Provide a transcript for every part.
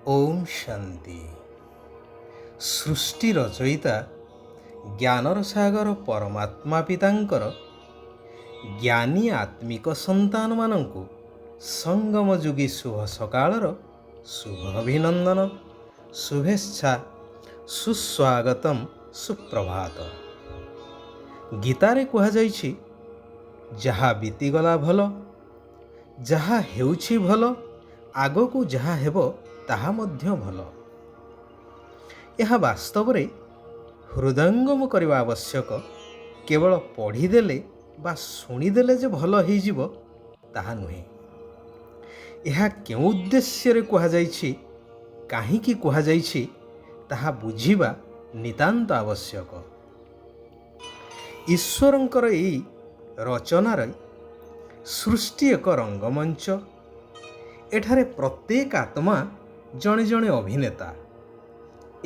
ଓମ୍ ଶାନ୍ତି। ସୃଷ୍ଟି ରଚୟିତା ଜ୍ଞାନର ସାଗର ପରମାତ୍ମା ପିତାଙ୍କର ଜ୍ଞାନୀ ଆତ୍ମିକ ସନ୍ତାନମାନଙ୍କୁ ସଙ୍ଗମ ଯୁଗୀ ଶୁଭ ସକାଳର ଶୁଭ ଅଭିନନ୍ଦନ, ଶୁଭେଚ୍ଛା, ସୁସ୍ୱାଗତମ, ସୁପ୍ରଭାତ। ଗୀତାରେ କୁହାଯାଇଛି, ଯାହା ବିତିଗଲା ଭଲ, ଯାହା ହେଉଛି ଭଲ, ଆଗକୁ ଯାହା ହେବ ତାହା ମଧ୍ୟ ଭଲ। ଏହା ବାସ୍ତବରେ ହୃଦୟଙ୍ଗମ କରିବା ଆବଶ୍ୟକ। କେବଳ ପଢ଼ିଦେଲେ ବା ଶୁଣିଦେଲେ ଯେ ଭଲ ହେଇଯିବ ତାହା ନୁହେଁ। ଏହା କେଉଁ ଉଦ୍ଦେଶ୍ୟରେ କୁହାଯାଇଛି, କାହିଁକି କୁହାଯାଇଛି, ତାହା ବୁଝିବା ନିତାନ୍ତ ଆବଶ୍ୟକ। ଈଶ୍ୱରଙ୍କର ଏହି ରଚନାରେ ସୃଷ୍ଟି ଏକ ରଙ୍ଗମଞ୍ଚ। ଏଠାରେ ପ୍ରତ୍ୟେକ ଆତ୍ମା ଜଣେ ଜଣେ ଅଭିନେତା।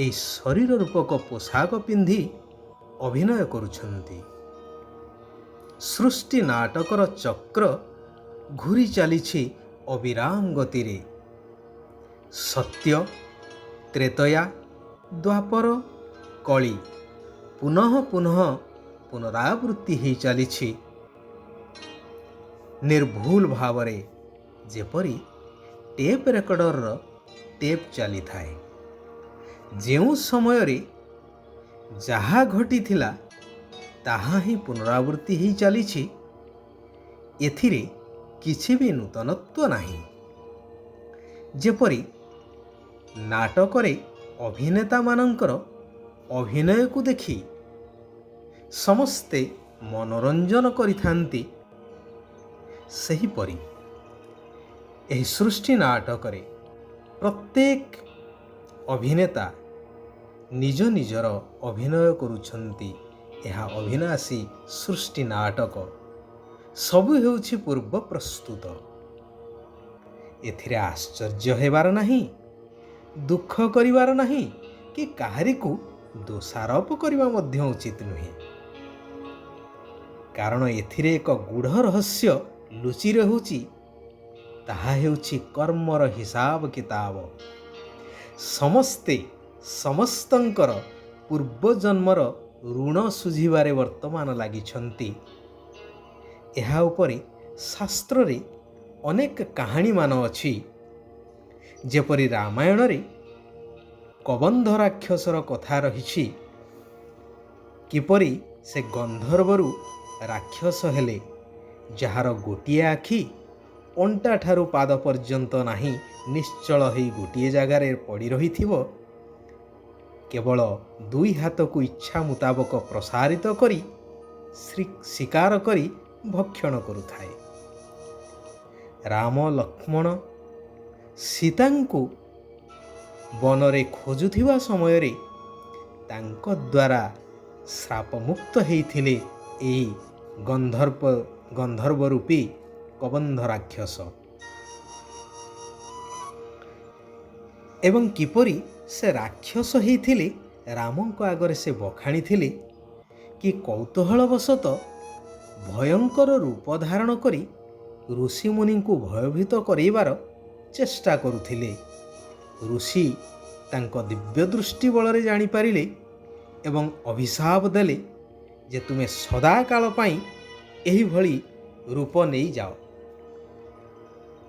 ଏହି ଶରୀର ରୂପକ ପୋଷାକ ପିନ୍ଧି ଅଭିନୟ କରୁଛନ୍ତି। ସୃଷ୍ଟି ନାଟକର ଚକ୍ର ଘୂରି ଚାଲିଛି ଅବିରାମ ଗତିରେ। ସତ୍ୟ, ତ୍ରେତୟା, ଦ୍ୱାପର, କଳି ପୁନଃ ପୁନଃ ପୁନରାବୃତ୍ତି ହୋଇ ଚାଲିଛି ନିର୍ଭୁଲ ଭାବରେ, ଯେପରି ଟେପ୍ ରେକର୍ଡରର ଟେପ୍ ଚାଲିଥାଏ। ଯେଉଁ ସମୟରେ ଯାହା ଘଟିଥିଲା ତାହା ହିଁ ପୁନରାବୃତ୍ତି ହୋଇ ଚାଲିଛି। ଏଥିରେ କିଛି ବି ନୂତନତ୍ୱ ନାହିଁ। ଯେପରି ନାଟକରେ ଅଭିନେତାମାନଙ୍କର ଅଭିନୟକୁ ଦେଖି ସମସ୍ତେ ମନୋରଞ୍ଜନ କରିଥାନ୍ତି, ସେହିପରି ଏହି ସୃଷ୍ଟି ନାଟକରେ ପ୍ରତ୍ୟେକ ଅଭିନେତା ନିଜ ନିଜର ଅଭିନୟ କରୁଛନ୍ତି। ଏହା ଅବିନାଶୀ ସୃଷ୍ଟି ନାଟକ। ସବୁ ହେଉଛି ପୂର୍ବ ପ୍ରସ୍ତୁତ। ଏଥିରେ ଆଶ୍ଚର୍ଯ୍ୟ ହେବାର ନାହିଁ, ଦୁଃଖ କରିବାର ନାହିଁ, କି କାହାରିକୁ ଦୋଷାରୋପ କରିବା ମଧ୍ୟ ଉଚିତ ନୁହେଁ। କାରଣ ଏଥିରେ ଏକ ଗୂଢ଼ ରହସ୍ୟ ଲୁଚି ରହୁଛି। ତାହା ହେଉଛି କର୍ମର ହିସାବ କିତାବ। ସମସ୍ତେ ସମସ୍ତଙ୍କର ପୂର୍ବଜନ୍ମର ଋଣ ଶୁଝିବାରେ ବର୍ତ୍ତମାନ ଲାଗିଛନ୍ତି। ଏହା ଉପରେ ଶାସ୍ତ୍ରରେ ଅନେକ କାହାଣୀମାନ ଅଛି। ଯେପରି ରାମାୟଣରେ କବନ୍ଧ ରାକ୍ଷସର କଥା ରହିଛି, କିପରି ସେ ଗନ୍ଧର୍ବରୁ ରାକ୍ଷସ ହେଲେ, ଯାହାର ଗୋଟିଏ ଆଖି ଅଣ୍ଟା ଠାରୁ ପାଦ ପର୍ଯ୍ୟନ୍ତ ନାହିଁ, ନିଶ୍ଚଳ ହୋଇ ଗୋଟିଏ ଜାଗାରେ ପଡ଼ି ରହିଥିବ, କେବଳ ଦୁଇ ହାତକୁ ଇଚ୍ଛା ମୁତାବକ ପ୍ରସାରିତ କରି ଶିକାର କରି ଭକ୍ଷଣ କରୁଥାଏ। ରାମ, ଲକ୍ଷ୍ମଣ ସୀତାଙ୍କୁ ବନରେ ଖୋଜୁଥିବା ସମୟରେ ତାଙ୍କ ଦ୍ୱାରା ଶ୍ରାପମୁକ୍ତ ହେଇଥିଲେ ଏହି ଗନ୍ଧର୍ବ ରୂପୀ କବନ୍ଧ ରାକ୍ଷସ। ଏବଂ କିପରି ସେ ରାକ୍ଷସ ହେଇଥିଲେ ରାମଙ୍କ ଆଗରେ ସେ ବଖାଣିଥିଲେ କି କୌତୂହଳବଶତଃ ଭୟଙ୍କର ରୂପ ଧାରଣ କରି ଋଷିମୁନିଙ୍କୁ ଭୟଭୀତ କରାଇବାର ଚେଷ୍ଟା କରୁଥିଲେ। ଋଷି ତାଙ୍କ ଦିବ୍ୟ ଦୃଷ୍ଟି ବଳରେ ଜାଣିପାରିଲେ ଏବଂ ଅଭିଶାପ ଦେଲେ ଯେ ତୁମେ ସଦାକାଳ ପାଇଁ ଏହିଭଳି ରୂପ ନେଇଯାଅ।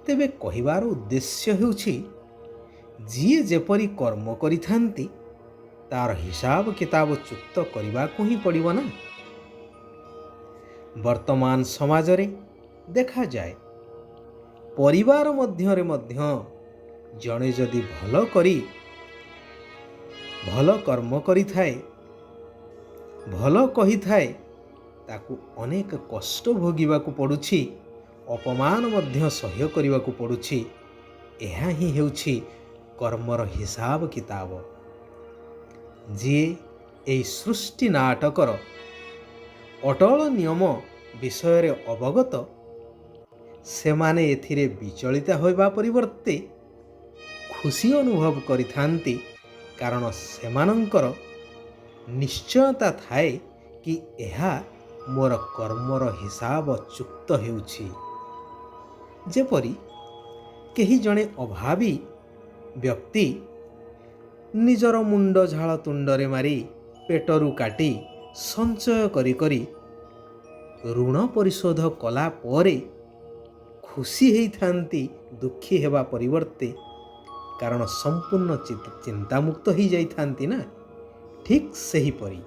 ତେବେ କହିବାର ଉଦ୍ଦେଶ୍ୟ ହେଉଛି, ଯିଏ ଯେପରି କର୍ମ କରିଥାନ୍ତି ତାର ହିସାବ କିତାବ ଚୁକ୍ତ କରିବାକୁ ହିଁ ପଡ଼ିବ ନା। ବର୍ତ୍ତମାନ ସମାଜରେ ଦେଖାଯାଏ, ପରିବାର ମଧ୍ୟରେ ମଧ୍ୟ ଜଣେ ଯଦି ଭଲ କର୍ମ କରିଥାଏ, ଭଲ କହିଥାଏ, ତାକୁ ଅନେକ କଷ୍ଟ ଭୋଗିବାକୁ ପଡ଼ୁଛି, ଅପମାନ ମଧ୍ୟ ସହ୍ୟ କରିବାକୁ ପଡ଼ୁଛି। ଏହା ହିଁ ହେଉଛି କର୍ମର ହିସାବ କିତାବ। ଯିଏ ଏହି ସୃଷ୍ଟି ନାଟକର ଅଟଳ ନିୟମ ବିଷୟରେ ଅବଗତ, ସେମାନେ ଏଥିରେ ବିଚଳିତ ହେବା ପରିବର୍ତ୍ତେ ଖୁସି ଅନୁଭବ କରିଥାନ୍ତି। କାରଣ ସେମାନଙ୍କର ନିଶ୍ଚୟତା ଥାଏ କି ଏହା ମୋର କର୍ମର ହିସାବ ଚୁକ୍ତ ହେଉଛି। ଯେପରି କେହି ଜଣେ ଅଭାବୀ ବ୍ୟକ୍ତି ନିଜର ମୁଣ୍ଡ ଝାଳ ତୁଣ୍ଡରେ ମାରି ପେଟରୁ କାଟି ସଞ୍ଚୟ କରି କରି ଋଣ ପରିଶୋଧ କଲା ପରେ ଖୁସି ହେଇଥାନ୍ତି ଦୁଃଖୀ ହେବା ପରିବର୍ତ୍ତେ, କାରଣ ସମ୍ପୂର୍ଣ୍ଣ ଚିନ୍ତାମୁକ୍ତ ହେଇଯାଇଥାନ୍ତି ନା। ଠିକ୍ ସେହିପରି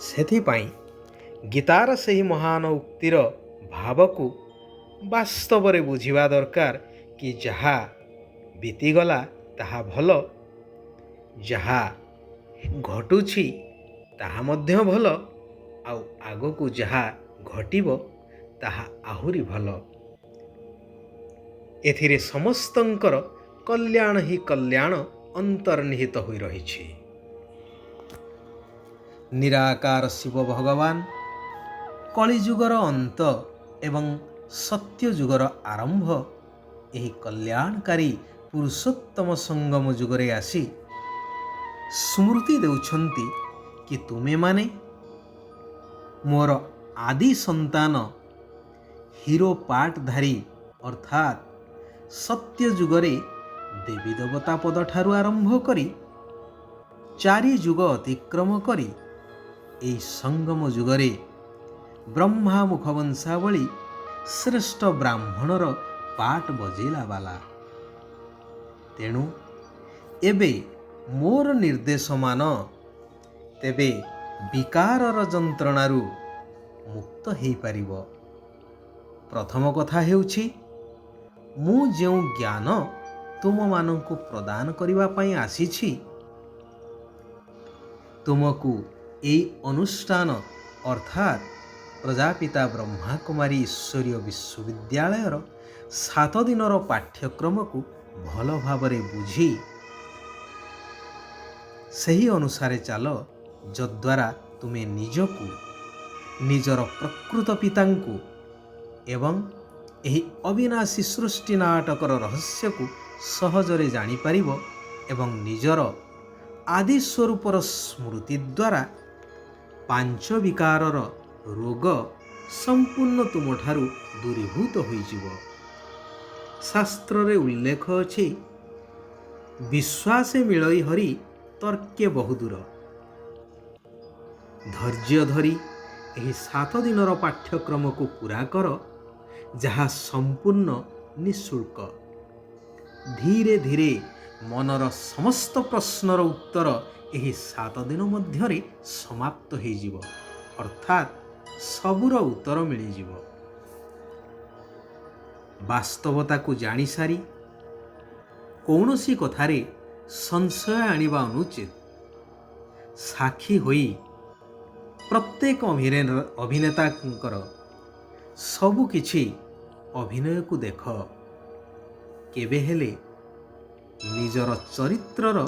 ସେଥିପାଇଁ ଗୀତାର ସେହି ମହାନ ଉକ୍ତିର ଭାବକୁ ବାସ୍ତବରେ ବୁଝିବା ଦରକାର କି ଯାହା ବିତିଗଲା ତାହା ଭଲ, ଯାହା ଘଟୁଛି ତାହା ମଧ୍ୟ ଭଲ, ଆଉ ଆଗକୁ ଯାହା ଘଟିବ ତାହା ଆହୁରି ଭଲ। ଏଥିରେ ସମସ୍ତଙ୍କର କଲ୍ୟାଣ ହିଁ କଲ୍ୟାଣ ଅନ୍ତର୍ନିହିତ ହୋଇ ରହିଛି। ନିରାକାର ଶିବ ଭଗବାନ କଳିଯୁଗର ଅନ୍ତ ଏବଂ ସତ୍ୟଯୁଗର ଆରମ୍ଭ ଏହି କଲ୍ୟାଣକାରୀ ପୁରୁଷୋତ୍ତମ ସଙ୍ଗମ ଯୁଗରେ ଆସି ସ୍ମୃତି ଦେଉଛନ୍ତି କି ତୁମେମାନେ ମୋର ଆଦି ସନ୍ତାନ ହିରୋ ପାର୍ଟଧାରୀ, ଅର୍ଥାତ୍ ସତ୍ୟ ଯୁଗରେ ଦେବୀ ଦେବତା ପଦଠାରୁ ଆରମ୍ଭ କରି 4 ଯୁଗ ଅତିକ୍ରମ କରି ଏହି ସଙ୍ଗମ ଯୁଗରେ ବ୍ରହ୍ମା ମୁଖବଂଶାବଳୀ ଶ୍ରେଷ୍ଠ ବ୍ରାହ୍ମଣର ପାଟ ବଜେଇଲା ବାଲା। ତେଣୁ ଏବେ ମୋର ନିର୍ଦ୍ଦେଶ ମାନ, ତେବେ ବିକାରର ଯନ୍ତ୍ରଣାରୁ ମୁକ୍ତ ହେଇପାରିବ। ପ୍ରଥମ କଥା ହେଉଛି, ମୁଁ ଯେଉଁ ଜ୍ଞାନ ତୁମମାନଙ୍କୁ ପ୍ରଦାନ କରିବା ପାଇଁ ଆସିଛି, ତୁମକୁ ଏହି ଅନୁଷ୍ଠାନ ଅର୍ଥାତ୍ ପ୍ରଜାପିତା ବ୍ରହ୍ମାକୁମାରୀ ଈଶ୍ୱରୀୟ ବିଶ୍ୱବିଦ୍ୟାଳୟର 7 ଦିନର ପାଠ୍ୟକ୍ରମକୁ ଭଲ ଭାବରେ ବୁଝି ସେହି ଅନୁସାରେ ଚାଲ, ଯଦ୍ୱାରା ତୁମେ ନିଜକୁ, ନିଜର ପ୍ରକୃତ ପିତାଙ୍କୁ ଏବଂ ଏହି ଅବିନାଶୀ ସୃଷ୍ଟି ନାଟକର ରହସ୍ୟକୁ ସହଜରେ ଜାଣିପାରିବ ଏବଂ ନିଜର ଆଦି ସ୍ୱରୂପର ସ୍ମୃତି ଦ୍ୱାରା 5 ବିକାରର ରୋଗ ସମ୍ପୂର୍ଣ୍ଣ ତୁମଠାରୁ ଦୂରୀଭୂତ ହୋଇଯିବ। ଶାସ୍ତ୍ରରେ ଉଲ୍ଲେଖ ଅଛି, ବିଶ୍ୱାସେ ମିଳଇ ହରି ତର୍କେ ବହୁଦୂର। ଧୈର୍ଯ୍ୟ ଧରି ଏହି 7 ଦିନର ପାଠ୍ୟକ୍ରମକୁ ପୂରା କର, ଯାହା ସମ୍ପୂର୍ଣ୍ଣ ନିଃଶୁଳ୍କ। ଧୀରେ ଧୀରେ ମନର ସମସ୍ତ ପ୍ରଶ୍ନର ଉତ୍ତର ଏହି 7 ଦିନ ମଧ୍ୟରେ ସମାପ୍ତ ହୋଇଯିବ, ଅର୍ଥାତ୍ ସବୁର ଉତ୍ତର ମିଳିଯିବ। ବାସ୍ତବତାକୁ ଜାଣିସାରି କୌଣସି କଥାରେ ସଂଶୟ ଆଣିବା ଅନୁଚିତ। ସାକ୍ଷୀ ହୋଇ ପ୍ରତ୍ୟେକ ଅଭିନେତାଙ୍କର ସବୁ କିଛି ଅଭିନୟକୁ ଦେଖ। କେବେ ହେଲେ ନିଜର ଚରିତ୍ରର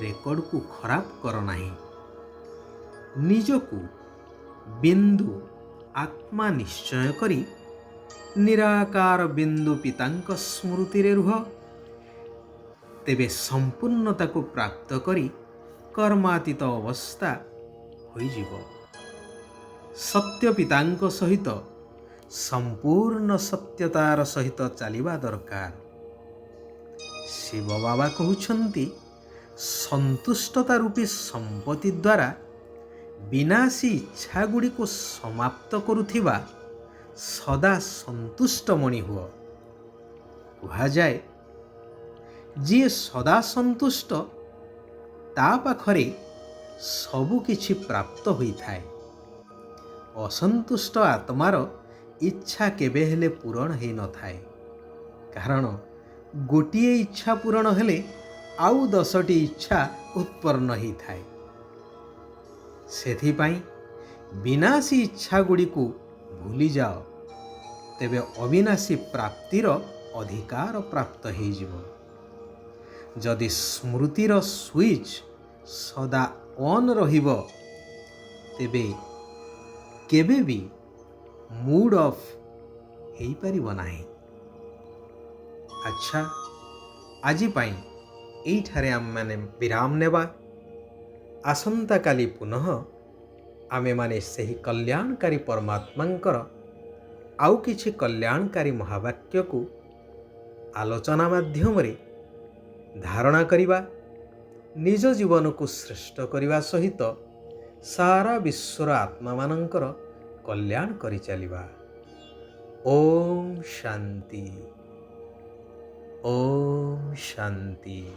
ରେକର୍ଡକୁ ଖରାପ କର ନାହିଁ। ନିଜକୁ ବିନ୍ଦୁ ଆତ୍ମା ନିଶ୍ଚୟ କରି ନିରାକାର ବିନ୍ଦୁ ପିତାଙ୍କ ସ୍ମୃତିରେ ରୁହ, ତେବେ ସମ୍ପୂର୍ଣ୍ଣତାକୁ ପ୍ରାପ୍ତ କରି କର୍ମାତୀତ ଅବସ୍ଥା ହୋଇଯିବ। ସତ୍ୟ ପିତାଙ୍କ ସହିତ ସମ୍ପୂର୍ଣ୍ଣ ସତ୍ୟତାର ସହିତ ଚାଲିବା ଦରକାର। ଶିବ ବାବା କହୁଛନ୍ତି, ସନ୍ତୁଷ୍ଟତା ରୂପୀ ସମ୍ପତ୍ତି ଦ୍ୱାରା ବିନାଶୀ ଇଚ୍ଛା ଗୁଡ଼ିକୁ ସମାପ୍ତ କରୁଥିବା ସଦା ସନ୍ତୁଷ୍ଟ ମଣି ହୁଅ। କୁହାଯାଏ, ଯିଏ ସଦା ସନ୍ତୁଷ୍ଟ ତା ପାଖରେ ସବୁ କିଛି ପ୍ରାପ୍ତ ହୋଇଥାଏ। ଅସନ୍ତୁଷ୍ଟ ଆତ୍ମାର ଇଚ୍ଛା କେବେ ହେଲେ ପୂରଣ ହୋଇନଥାଏ, କାରଣ ଗୋଟିଏ ଇଚ୍ଛା ପୂରଣ ହେଲେ ଆଉ 10ଟି ଇଚ୍ଛା ଉତ୍ପନ୍ନ ହୋଇଥାଏ। ସେଥିପାଇଁ ବିନାଶୀ ଇଚ୍ଛା ଗୁଡ଼ିକୁ ଭୁଲିଯାଅ, ତେବେ ଅବିନାଶୀ ପ୍ରାପ୍ତିର ଅଧିକାର ପ୍ରାପ୍ତ ହୋଇଯିବ। ଯଦି ସ୍ମୃତିର ସୁଇଚ୍ ସଦା ଅନ୍ ରହିବ, ତେବେ କେବେ ବି ମୁଡ୍ ଅଫ୍ ହେଇପାରିବ ନାହିଁ। ଆଚ୍ଛା, ଆଜି ପାଇଁ ଏଇଠାରେ ଆମେମାନେ ବିରାମ ନେବା। ଆସନ୍ତାକାଲି ପୁନଃ ଆମେମାନେ ସେହି କଲ୍ୟାଣକାରୀ ପରମାତ୍ମାଙ୍କର ଆଉ କିଛି କଲ୍ୟାଣକାରୀ ମହାବାକ୍ୟକୁ ଆଲୋଚନା ମାଧ୍ୟମରେ ଧାରଣା କରିବା, ନିଜ ଜୀବନକୁ ଶ୍ରେଷ୍ଠ କରିବା ସହିତ ସାରା ବିଶ୍ୱର ଆତ୍ମାମାନଙ୍କର କଲ୍ୟାଣ କରିଚାଲିବା। ଓମ୍ ଶାନ୍ତି। ଓମ୍ ଶାନ୍ତି।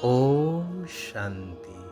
ଓମ୍ ଶାନ୍ତି।